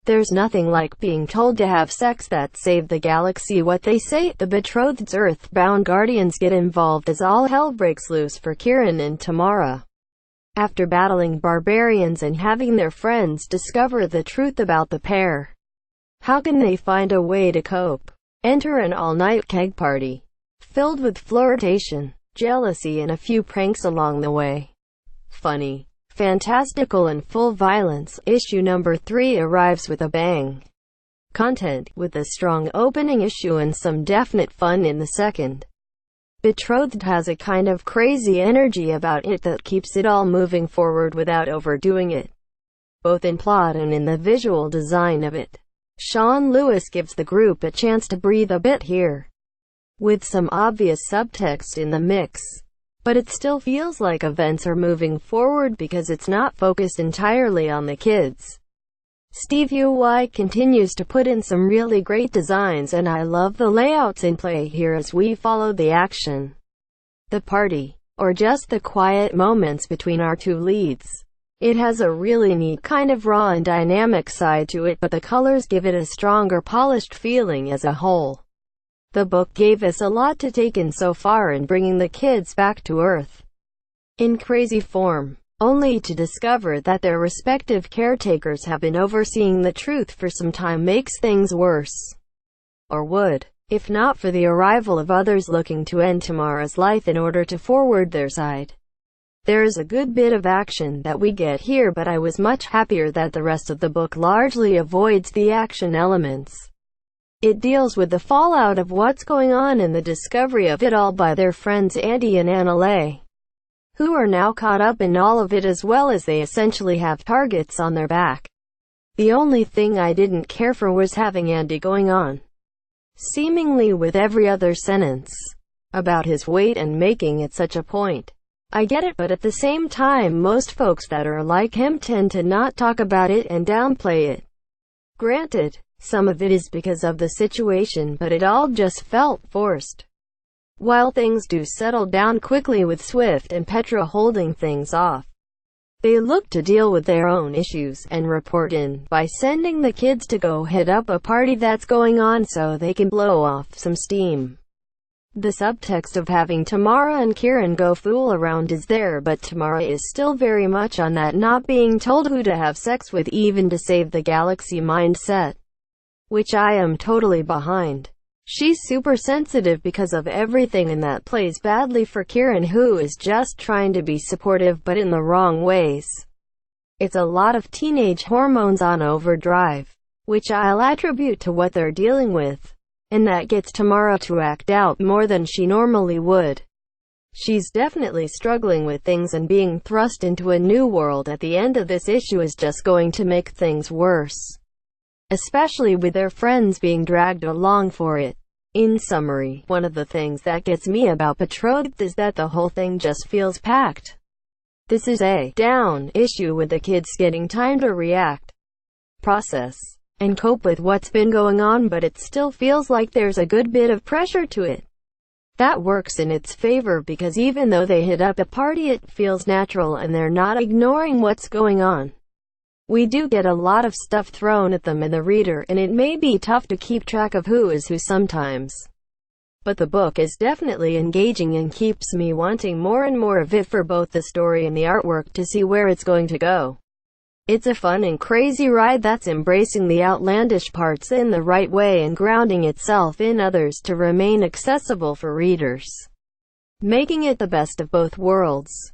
There's nothing like being told to have sex that saved the galaxy. What they say. The Betrothed's Earth-bound guardians get involved as all hell breaks loose for Kieron and Tamara. After battling barbarians and having their friends discover the truth about the pair, how can they find a way to cope? Enter an all-night keg party, filled with flirtation, jealousy and a few pranks along the way. Funny, fantastical and full violence, issue number 3 arrives with a bang. Content, with a strong opening issue and some definite fun in the second. Betrothed has a kind of crazy energy about it that keeps it all moving forward without overdoing it, both in plot and in the visual design of it. Sean Lewis gives the group a chance to breathe a bit here, with some obvious subtext in the mix. But it still feels like events are moving forward because it's not focused entirely on the kids. Stev UI continues to put in some really great designs, and I love the layouts in play here as we follow the action, the party, or just the quiet moments between our two leads. It has a really neat kind of raw and dynamic side to it, but the colors give it a stronger, polished feeling as a whole. The book gave us a lot to take in so far in bringing the kids back to Earth in crazy form, only to discover that their respective caretakers have been overseeing the truth for some time makes things worse. Or would, if not for the arrival of others looking to end Tamara's life in order to forward their side. There is a good bit of action that we get here, but I was much happier that the rest of the book largely avoids the action elements. It deals with the fallout of what's going on and the discovery of it all by their friends Andy and Annalay, who are now caught up in all of it as well as they essentially have targets on their back. The only thing I didn't care for was having Andy going on, seemingly with every other sentence, about his weight and making it such a point. I get it, but at the same time most folks that are like him tend to not talk about it and downplay it. Granted, some of it is because of the situation, but it all just felt forced. While things do settle down quickly with Swift and Petra holding things off, they look to deal with their own issues and report in by sending the kids to go hit up a party that's going on so they can blow off some steam. The subtext of having Tamara and Kieron go fool around is there, but Tamara is still very much on that not being told who to have sex with even to save the galaxy mindset, which I am totally behind. She's super sensitive because of everything, and that plays badly for Kieron, who is just trying to be supportive but in the wrong ways. It's a lot of teenage hormones on overdrive, which I'll attribute to what they're dealing with, and that gets Tamara to act out more than she normally would. She's definitely struggling with things, and being thrust into a new world at the end of this issue is just going to make things worse, especially with their friends being dragged along for it. In summary, one of the things that gets me about Betrothed is that the whole thing just feels packed. This is a down issue with the kids getting time to react, process, and cope with what's been going on, but it still feels like there's a good bit of pressure to it. That works in its favor because even though they hit up a party, it feels natural and they're not ignoring what's going on. We do get a lot of stuff thrown at them and the reader, and it may be tough to keep track of who is who sometimes. But the book is definitely engaging and keeps me wanting more and more of it for both the story and the artwork to see where it's going to go. It's a fun and crazy ride that's embracing the outlandish parts in the right way and grounding itself in others to remain accessible for readers, making it the best of both worlds.